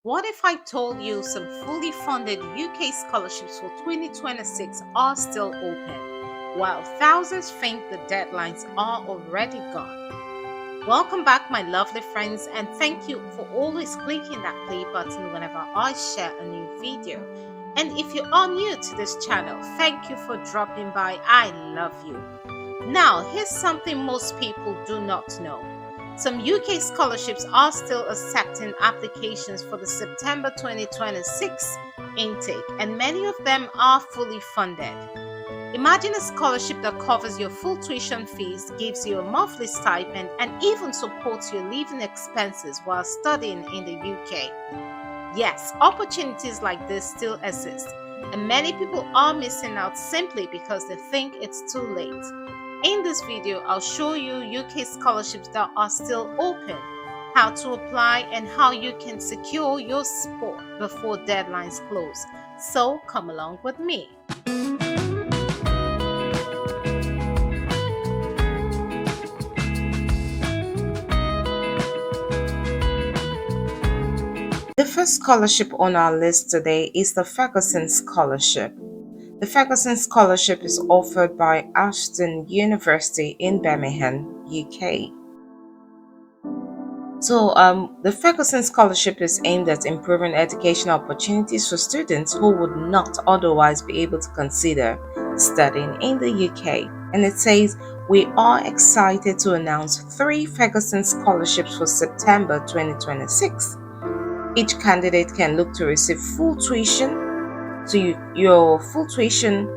What if I told you some fully funded UK scholarships for 2026 are still open, while thousands think the deadlines are already gone? Welcome back, my lovely friends, and thank you for always clicking that play button whenever I share a new video. And if you are new to this channel, thank you for dropping by. I love you. Now, here's something most people do not know. Some UK scholarships are still accepting applications for the September 2026 intake, and many of them are fully funded. Imagine a scholarship that covers your full tuition fees, gives you a monthly stipend, and even supports your living expenses while studying in the UK. Yes, opportunities like this still exist, and many people are missing out simply because they think it's too late. In this video, I'll show you UK scholarships that are still open, how to apply, and how you can secure your spot before deadlines close. So come along with me. The first scholarship on our list today is the Ferguson Scholarship. The Ferguson Scholarship is offered by Aston University in Birmingham, UK. So, the Ferguson Scholarship is aimed at improving educational opportunities for students who would not otherwise be able to consider studying in the UK. And it says, we are excited to announce 3 Ferguson scholarships for September 2026. Each candidate can look to receive full tuition. So your full tuition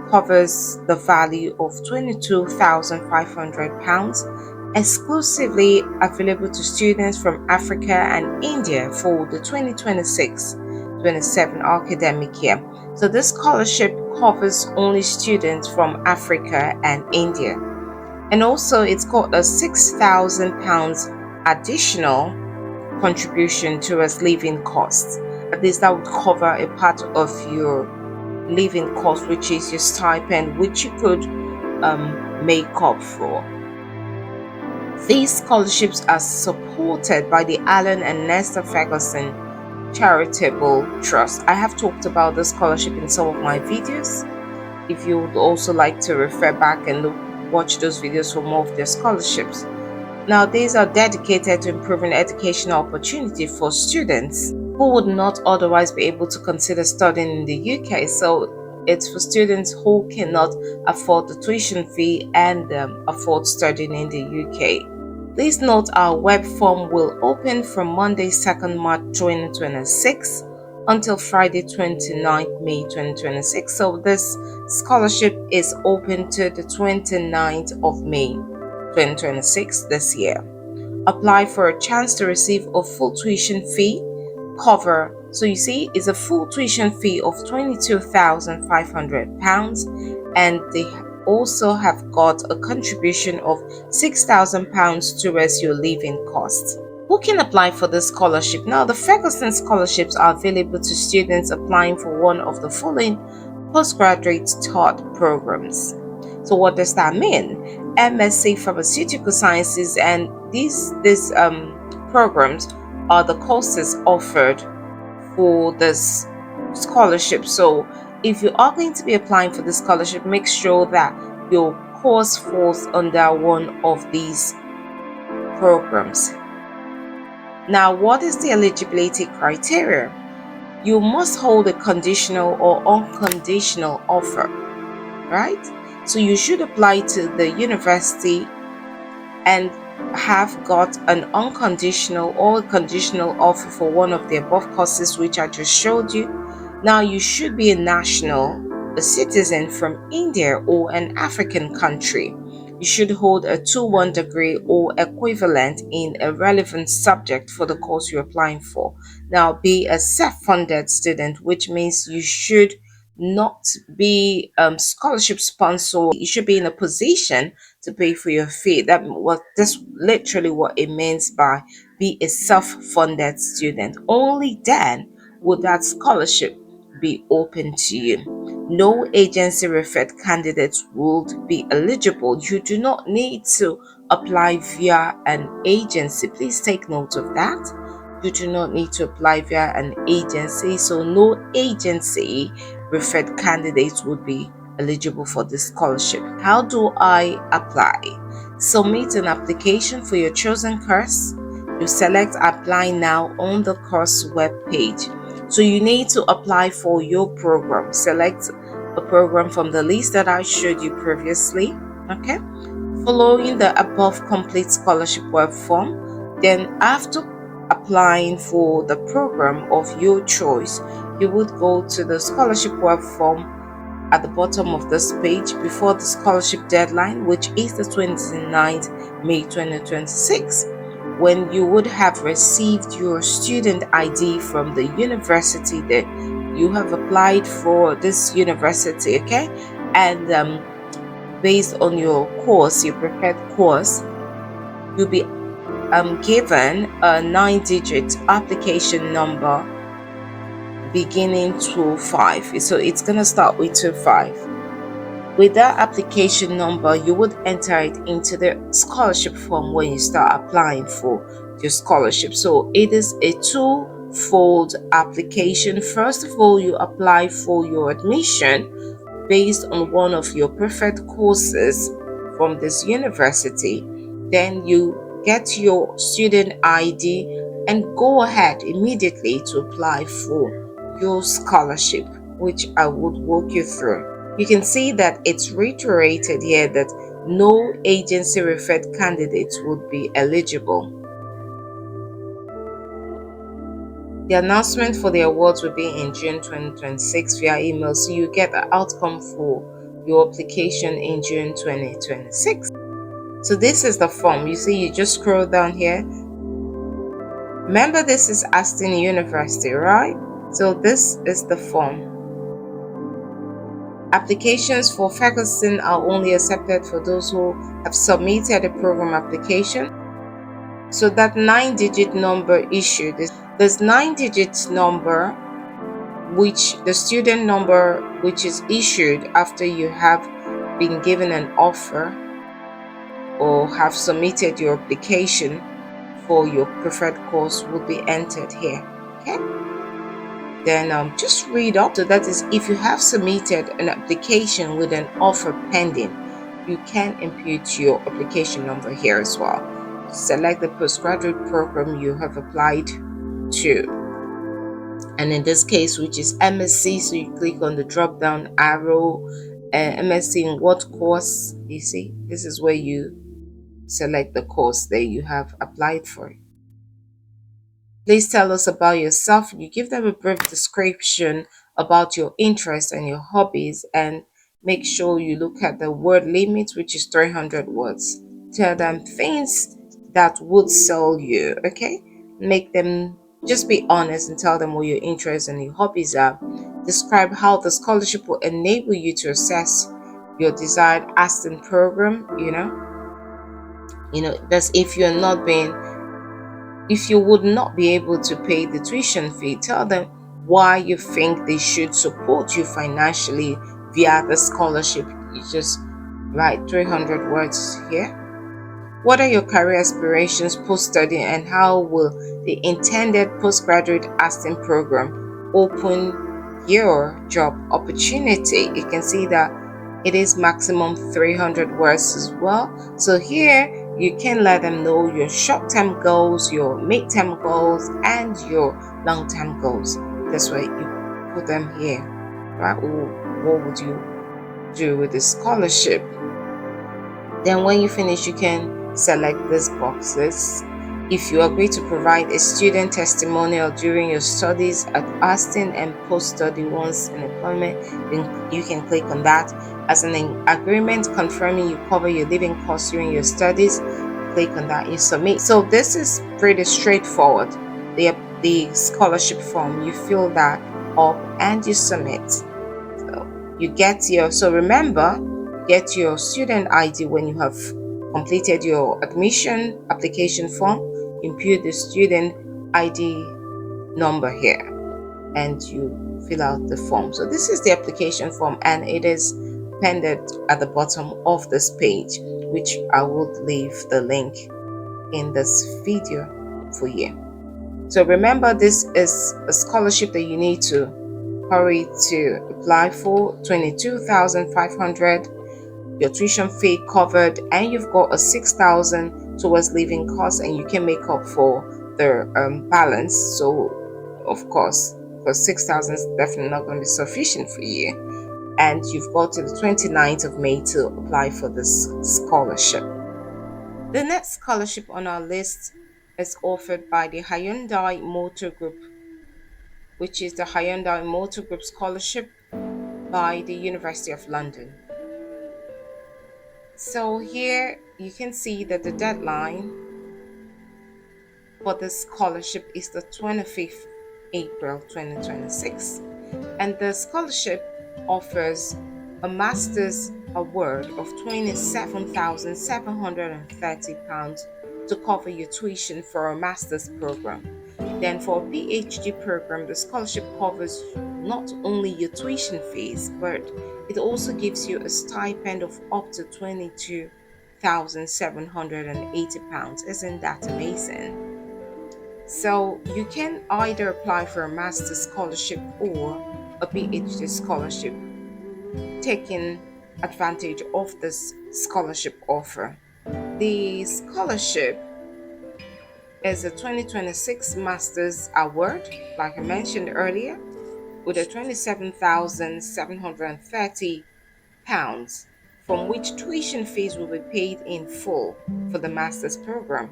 covers the value of £22,500, exclusively available to students from Africa and India for the 2026-27 academic year. So this scholarship covers only students from Africa and India. And also it's got a £6,000 additional contribution towards living costs. At least that would cover a part of your living cost, which is your stipend, which you could make up for. These scholarships are supported by the Alan and Nesta Ferguson Charitable Trust. I have talked about the scholarship in some of my videos. If you would also like to refer back and watch those videos for more of their scholarships. Now, these are dedicated to improving educational opportunity for students who would not otherwise be able to consider studying in the UK. So it's for students who cannot afford the tuition fee and afford studying in the UK. Please note our web form will open from Monday 2nd March 2026 until Friday 29th May 2026. So this scholarship is open to the 29th of May 2026 this year. Apply for a chance to receive a full tuition fee cover. So you see, it's a full tuition fee of £22,500, and they also have got a contribution of £6,000 towards your living costs. Who can apply for this scholarship? Now, the Ferguson scholarships are available to students applying for one of the following postgraduate taught programs. So what does that mean? MSc Pharmaceutical Sciences, and these programs are the courses offered for this scholarship. So if you are going to be applying for this scholarship, make sure that your course falls under one of these programs. Now, what is the eligibility criteria? You must hold a conditional or unconditional offer, right? So you should apply to the university and have got an unconditional or conditional offer for one of the above courses which I just showed you. Now, you should be a national, a citizen from India or an African country. You should hold a 2:1 degree or equivalent in a relevant subject for the course you're applying for. Now, be a self-funded student, which means you should not be scholarship sponsor. You should be in a position to pay for your fee. That's literally what it means by be a self-funded student. Only then would that scholarship be open to you. No agency referred candidates would be eligible. You do not need to apply via an agency. Please take note of that. You do not need to apply via an agency, so no agency referred candidates would be eligible for this scholarship. How do I apply? Submit an application for your chosen course. You select apply now on the course web page. So you need to apply for your program. Select a program from the list that I showed you previously. Okay, following the above complete scholarship web form, then after applying for the program of your choice, you would go to the scholarship web form at the bottom of this page before the scholarship deadline, which is the 29th May 2026, when you would have received your student ID from the university that you have applied for this university. Okay, and based on your course, your prepared course, you'll be given a 9-digit application number beginning 25. So it's gonna start with 25. With that application number, you would enter it into the scholarship form when you start applying for your scholarship. So it is a two-fold application. First of all, you apply for your admission based on one of your preferred courses from this university. Then you get your student ID and go ahead immediately to apply for your scholarship, which I would walk you through. You can see that it's reiterated here that no agency referred candidates would be eligible. The announcement for the awards will be in June 2026 via email, so you get the outcome for your application in June 2026. So this is the form. You see, you just scroll down here. Remember, this is Aston University, right? So this is the form. Applications for Ferguson are only accepted for those who have submitted a program application. So that 9-digit number issued, this 9-digit number, which the student number which is issued after you have been given an offer or have submitted your application for your preferred course, will be entered here. Okay, then just read up. So that is, if you have submitted an application with an offer pending, you can input your application number here as well. Select the postgraduate program you have applied to, and in this case, which is MSc, so you click on the drop down arrow, MSc in what course. You see, this is where you select the course that you have applied for. Please tell us about yourself. You give them a brief description about your interests and your hobbies, and make sure you look at the word limit, which is 300 words. Tell them things that would sell you. Okay, make them just be honest and tell them what your interests and your hobbies are. Describe how the scholarship will enable you to assess your desired Aston program. That's if you would not be able to pay the tuition fee. Tell them why you think they should support you financially via the scholarship. You just write 300 words here. What are your career aspirations post-study, and how will the intended postgraduate Aston program open your job opportunity? You can see that it is maximum 300 words as well. So here you can let them know your short-term goals, your mid-term goals, and your long-term goals. That's why you put them here, right? What would you do with the scholarship? Then when you finish, you can select these boxes. If you agree to provide a student testimonial during your studies at Aston and post-study once in employment, then you can click on that. As an agreement confirming you cover your living costs during your studies, click on that, you submit. So this is pretty straightforward. The scholarship form, you fill that up and you submit. So you get remember, get your student ID when you have completed your admission application form. Input the student ID number here and you fill out the form. So this is the application form, and it is pinned at the bottom of this page, which I will leave the link in this video for you. So remember, this is a scholarship that you need to hurry to apply for. 22,500, your tuition fee covered, and you've got a 6,000 towards living costs, and you can make up for the balance. So of course, because 6,000 is definitely not going to be sufficient for you, and you've got to the 29th of May to apply for this scholarship. The next scholarship on our list is offered by the Hyundai Motor Group, which is the Hyundai Motor Group Scholarship by the University of London. So here you can see that the deadline for this scholarship is the 25th April 2026, and the scholarship offers a master's award of £27,730 to cover your tuition for a master's program. Then for a PhD program, the scholarship covers not only your tuition fees, but it also gives you a stipend of up to £22,780. Isn't that amazing? So you can either apply for a master's scholarship or a PhD scholarship, taking advantage of this scholarship offer. The scholarship is a 2026 Master's Award, like I mentioned earlier, with a £27,730, from which tuition fees will be paid in full for the master's program.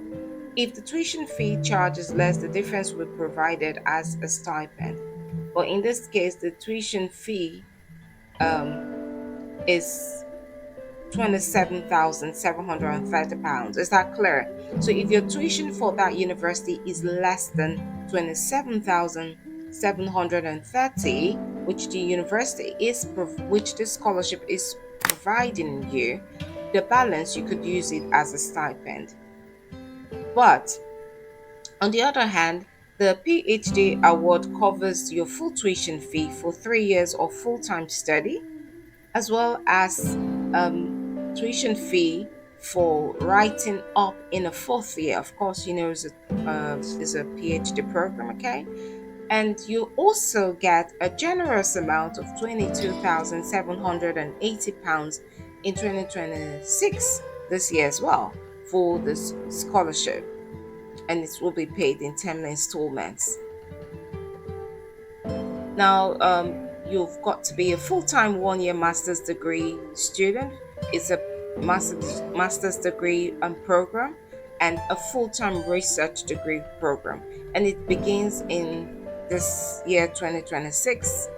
If the tuition fee charge is less, the difference will be provided as a stipend. But in this case, the tuition fee is £27,730. Is that clear? So if your tuition for that university is less than 27,730, which the university is which the scholarship is providing you, the balance you could use it as a stipend. But on the other hand, the PhD award covers your full tuition fee for 3 years of full-time study, as well as tuition fee for writing up in a 4th year. Of course, you know, it's a PhD program, okay? And you also get a generous amount of £22,780 in 2026, this year as well, for this scholarship, and it will be paid in 10 installments. Now, you've got to be a full-time 1-year master's degree student. It's a master's degree program and a full-time research degree program, and it begins in this year 2026.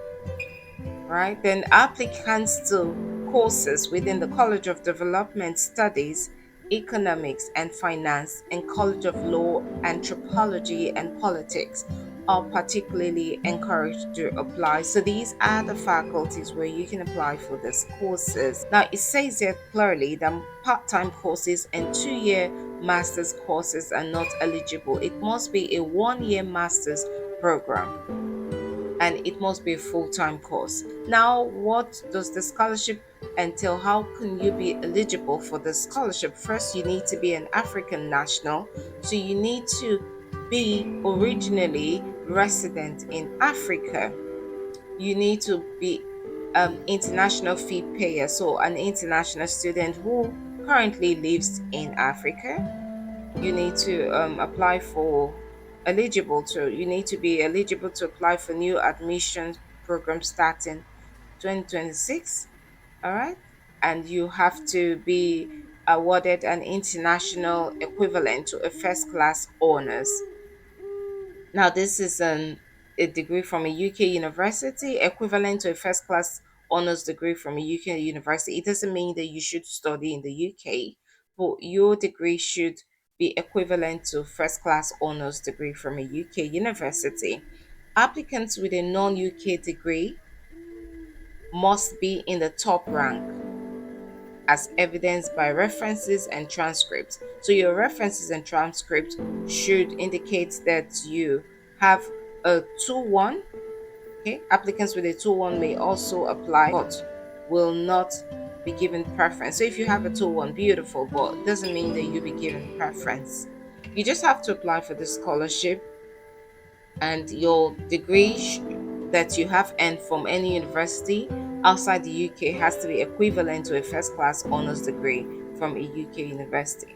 Right, then applicants to courses within the College of Development Studies, Economics and Finance, and College of Law, Anthropology and Politics are particularly encouraged to apply. So these are the faculties where you can apply for these courses. Now it says here clearly that part-time courses and 2-year master's courses are not eligible. It must be a 1-year master's program, and it must be a full-time course. Now, what does the scholarship entail? How can you be eligible for the scholarship? First, you need to be an African national. So you need to be originally resident in Africa. You need to be international fee payer, so an international student who currently lives in Africa. You need to apply for you need to be eligible to apply for new admission program starting 2026. All right, and you have to be awarded an international equivalent to a first class honors. Now this is a degree from a UK university, equivalent to a first class honors degree from a UK university. It doesn't mean that you should study in the UK, but your degree should be equivalent to first class honors degree from a UK university. Applicants with a non-UK degree must be in the top rank as evidenced by references and transcripts. So your references and transcripts should indicate that you have a 2-1. Okay, applicants with a 2-1 may also apply, but will not be given preference. So if you have a 2-1, beautiful, but it doesn't mean that you'll be given preference. You just have to apply for the scholarship. and your degree that you have earned from any university outside the UK has to be equivalent to a first class honors degree from a UK university.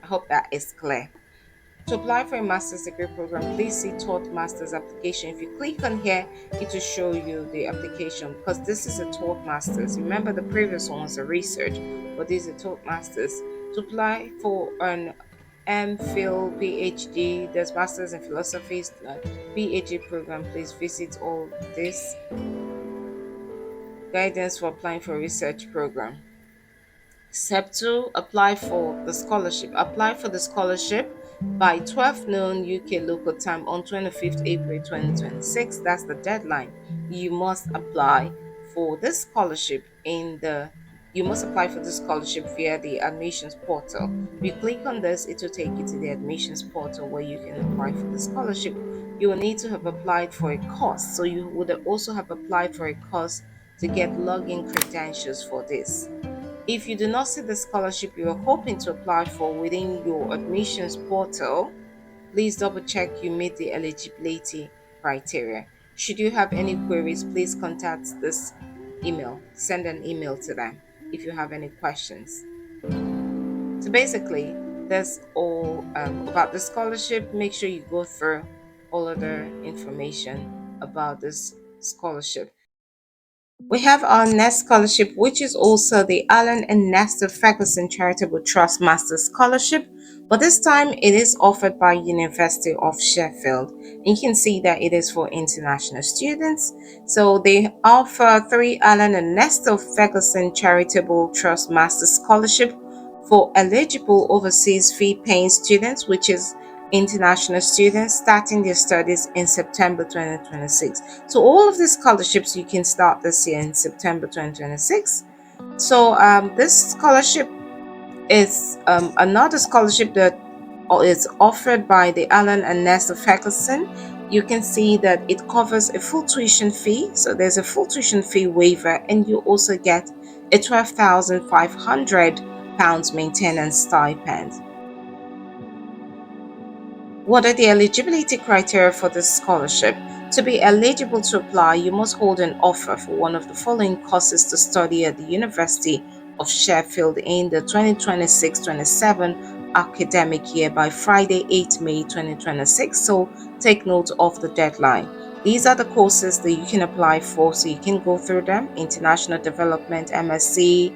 I hope that is clear. To apply for a master's degree program, please see taught master's application. If you click on here, it will show you the application, because this is a taught master's. Remember, the previous one was a research, but this is a taught master's. To apply for an MPhil, PhD, there's masters in philosophy, PhD program, please visit all this guidance for applying for a research program. Step 2, apply for the scholarship. Apply for the scholarship by 12 noon UK local time on 25th April 2026. That's the deadline. You must apply for this scholarship via the admissions portal. If you click on this, it will take you to the admissions portal where you can apply for the scholarship. You will need to have applied for a course. So you would also have applied for a course to get login credentials for this. If you do not see the scholarship you are hoping to apply for within your admissions portal, please double check you meet the eligibility criteria. Should you have any queries, please contact this email. Send an email to them if you have any questions. So basically, that's all about the scholarship. Make sure you go through all other information about this scholarship. We have our next scholarship, which is also the Alan and Nestor Ferguson Charitable Trust Master Scholarship, but this time it is offered by University of Sheffield. You can see that it is for international students. So they offer 3 Alan and Nestor Ferguson Charitable Trust Master Scholarship for eligible overseas fee-paying students, which is international students starting their studies in September 2026. So all of these scholarships you can start this year in September 2026. So this scholarship is another scholarship that is offered by the Alan and Nestor Ferguson. You can see that it covers a full tuition fee. So there's a full tuition fee waiver, and you also get a £12,500 maintenance stipend. What are the eligibility criteria for this scholarship? To be eligible to apply, you must hold an offer for one of the following courses to study at the University of Sheffield in the 2026-27 academic year by Friday, 8 May 2026. So take note of the deadline. These are the courses that you can apply for, so you can go through them: International Development, MSc,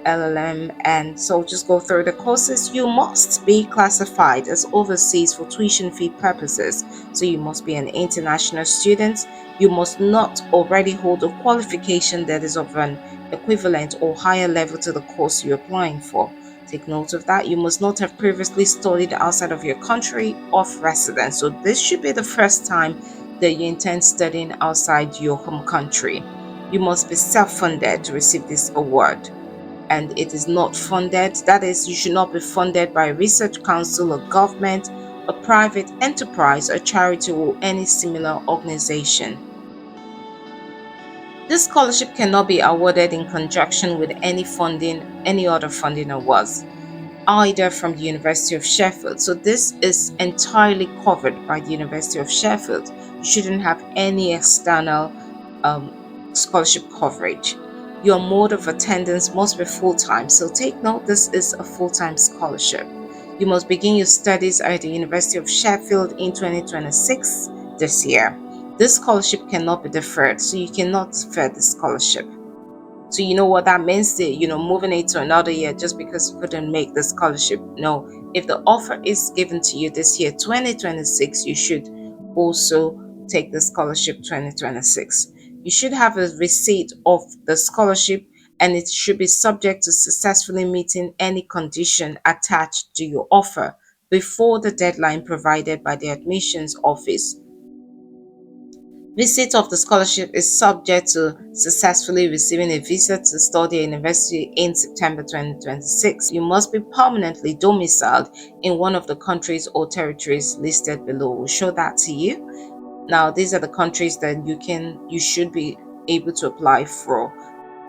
LLM, and so just go through the courses. You must be classified as overseas for tuition fee purposes, so you must be an international student. You must not already hold a qualification that is of an equivalent or higher level to the course you're applying for. Take note of that. You must not have previously studied outside of your country of residence, so this should be the first time that you intend studying outside your home country. You must be self-funded to receive this award, and it is not funded. That is, you should not be funded by a research council, a government, a private enterprise, a charity, or any similar organization. This scholarship cannot be awarded in conjunction with any other funding awards, either from the University of Sheffield. So this is entirely covered by the University of Sheffield. You shouldn't have any external scholarship coverage. Your mode of attendance must be full-time. So take note, this is a full-time scholarship. You must begin your studies at the University of Sheffield in 2026 this year. This scholarship cannot be deferred, so you cannot defer the scholarship. So you know what that means? Moving it to another year just because you couldn't make the scholarship. No, if the offer is given to you this year, 2026, you should also take the scholarship 2026. You should have a receipt of the scholarship, and it should be subject to successfully meeting any condition attached to your offer before the deadline provided by the admissions office. Receipt of the scholarship is subject to successfully receiving a visa to study at university in September 2026. You must be permanently domiciled in one of the countries or territories listed below. We'll show that to you. Now, these are the countries that you should be able to apply for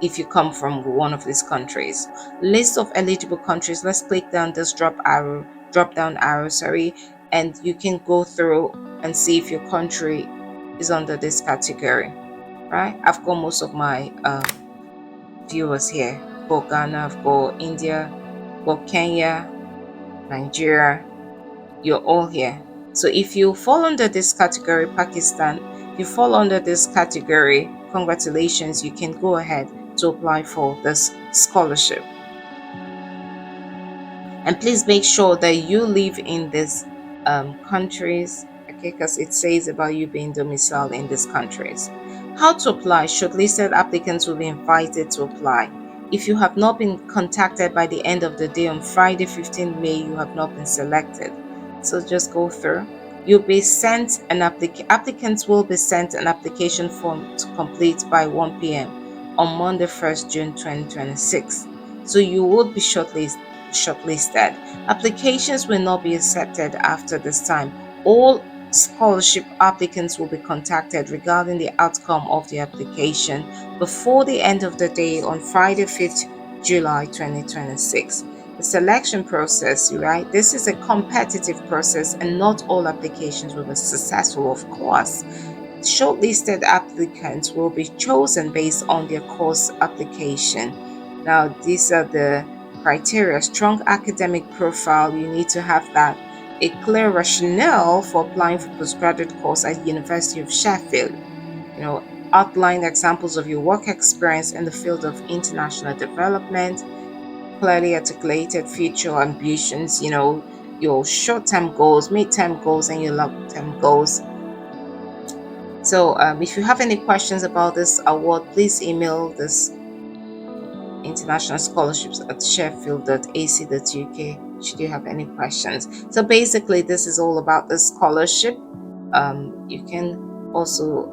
if you come from one of these countries. List of eligible countries. Let's click down this drop down arrow, and you can go through and see if your country is under this category, right? I've got most of my viewers here. I've got Ghana, I've got India, I've got Kenya, Nigeria. You're all here. So if you fall under this category, Pakistan, if you fall under this category, congratulations, you can go ahead to apply for this scholarship. And please make sure that you live in these countries, okay, because it says about you being domiciled in these countries. How to apply? Shortlisted applicants will be invited to apply. If you have not been contacted by the end of the day on Friday, 15 May, you have not been selected. So just go through. You'll be sent an applicants will be sent an application form to complete by 1 p.m. on Monday, 1st June 2026. So you would be shortlisted. Applications will not be accepted after this time. All scholarship applicants will be contacted regarding the outcome of the application before the end of the day on Friday, 5th July 2026. The selection process, right? This is a competitive process and not all applications will be successful, of course. Shortlisted applicants will be chosen based on their course application. Now, these are the criteria: strong academic profile, you need to have that. A clear rationale for applying for postgraduate course at University of Sheffield. Outline examples of your work experience in the field of international development. Clearly articulated future ambitions, your short-term goals, mid-term goals, and your long-term goals. So if you have any questions about this award, please email this international scholarships at sheffield.ac.uk should you have any questions. So basically this is all about the scholarship. You can also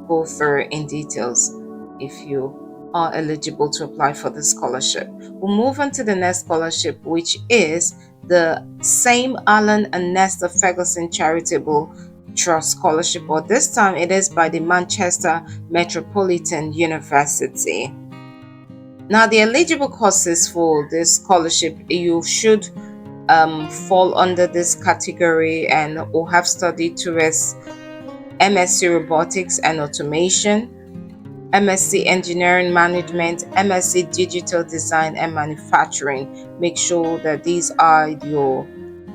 go through in details if you are eligible to apply for the scholarship. We'll move on to the next scholarship, which is the St. Alan and Nesta Ferguson Charitable Trust Scholarship, or this time it is by the Manchester Metropolitan University. Now, the eligible courses for this scholarship, you should fall under this category and or have studied towards MSc Robotics and Automation, MSc Engineering Management, MSc Digital Design and Manufacturing. Make sure that these are your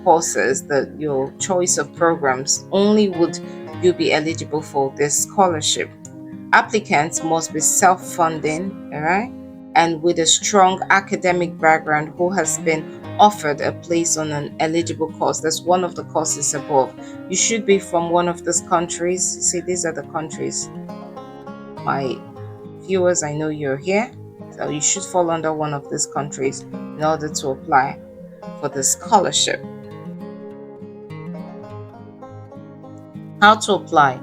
courses, your choice of programs. Only would you be eligible for this scholarship. Applicants must be self-funding, all right, and with a strong academic background who has been offered a place on an eligible course. That's one of the courses above. You should be from one of these countries. See, these are the countries. My viewers, I know you're here, so you should fall under one of these countries in order to apply for the scholarship. How to apply?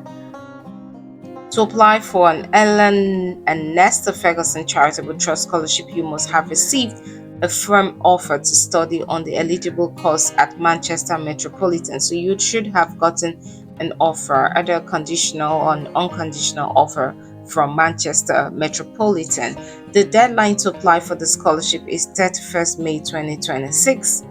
To apply for an Ellen and Nesta Ferguson Charitable Trust Scholarship, you must have received a firm offer to study on the eligible course at Manchester Metropolitan. So you should have gotten an offer, either a conditional or an unconditional offer from Manchester Metropolitan. The deadline to apply for the scholarship is 31st May 2026.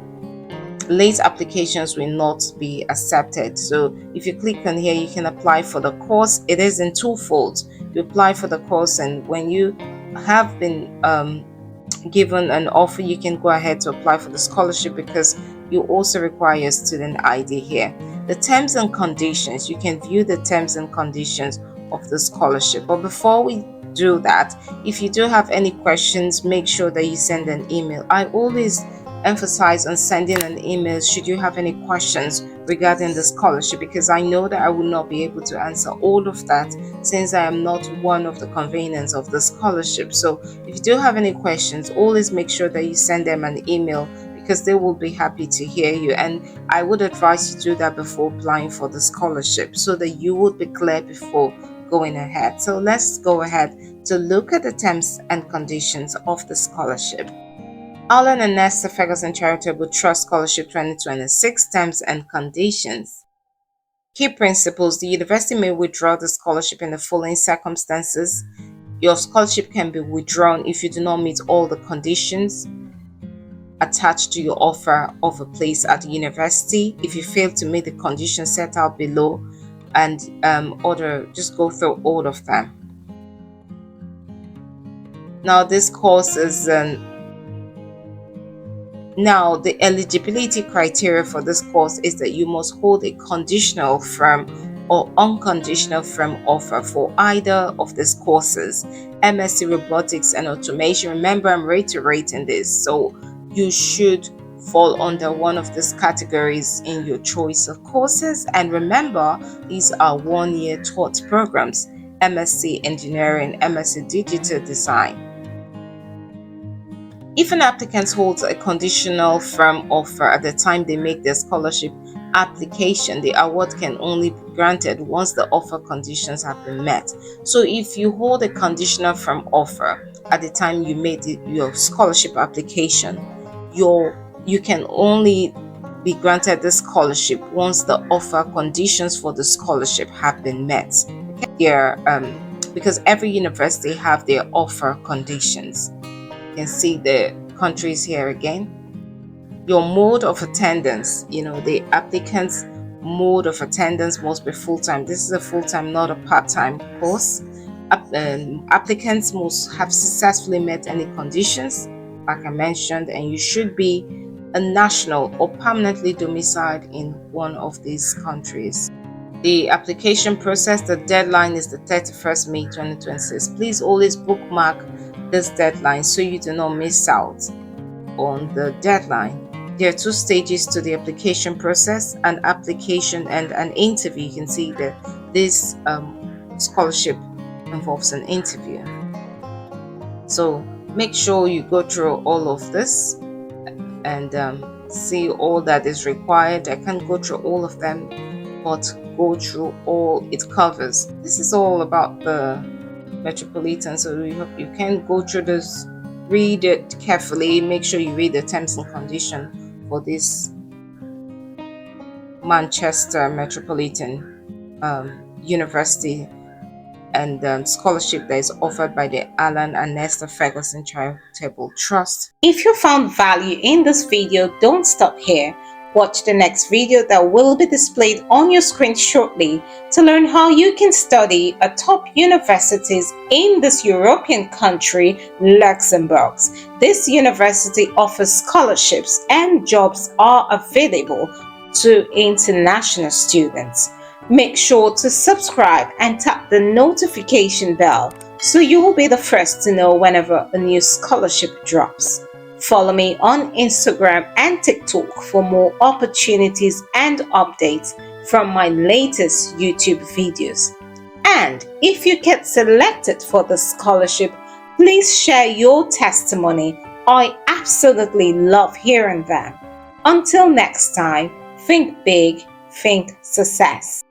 Late applications will not be accepted. So if you click on here, you can apply for the course. It is in two folds. You apply for the course, and when you have been given an offer, you can go ahead to apply for the scholarship, because you also require a student ID here. The terms and conditions, you can view the terms and conditions of the scholarship. But before we do that, if you do have any questions, make sure that you send an email. I always emphasize on sending an email should you have any questions regarding the scholarship, because I know that I will not be able to answer all of that since I am not one of the conveners of the scholarship. So if you do have any questions, always make sure that you send them an email, because they will be happy to hear you. And I would advise you to do that before applying for the scholarship, so that you would be clear before going ahead. So let's go ahead to look at the terms and conditions of the scholarship. Alan and Nesta Ferguson Charitable Trust Scholarship 2026 Terms and Conditions. Key principles: the university may withdraw the scholarship in the following circumstances. Your scholarship can be withdrawn if you do not meet all the conditions. attached to your offer of a place at the university if you fail to meet the conditions set out below, and just go through all of them. Now this course is now the eligibility criteria for this course is that you must hold a conditional firm or unconditional firm offer for either of these courses, MSc Robotics and Automation. Remember, I'm reiterating this, so you should fall under one of these categories in your choice of courses. And remember, these are one-year taught programs: MSc Engineering, MSc Digital Design. If an applicant holds a conditional firm offer at the time they make their scholarship application, the award can only be granted once the offer conditions have been met. So if you hold a conditional firm offer at the time you made your scholarship application, you can only be granted the scholarship once the offer conditions for the scholarship have been met. Because every university have their offer conditions. You can see the countries here again. Your mode of attendance, the applicant's mode of attendance must be full-time. This is a full-time, not a part-time course. Applicants must have successfully met any conditions, like I mentioned, and you should be a national or permanently domiciled in one of these countries. The application process, the deadline is the 31st May 2026. Please always bookmark this deadline so you do not miss out on the deadline. There are 2 stages to the application process: an application and an interview. You can see that this scholarship involves an interview. So make sure you go through all of this and see all that is required. I can't go through all of them, but go through all it covers. This is all about the Metropolitan, so you can go through this, read it carefully, make sure you read the terms and conditions for this Manchester Metropolitan University and scholarship that is offered by the Alan and Esther Ferguson Charitable Trust. If you found value in this video, don't stop here. Watch the next video that will be displayed on your screen shortly to learn how you can study at top universities in this European country, Luxembourg. This university offers scholarships and jobs are available to international students. Make sure to subscribe and tap the notification bell so you will be the first to know whenever a new scholarship drops. Follow me on Instagram and TikTok for more opportunities and updates from my latest YouTube videos. And if you get selected for the scholarship, please share your testimony. I absolutely love hearing them. Until next time, think big, think success.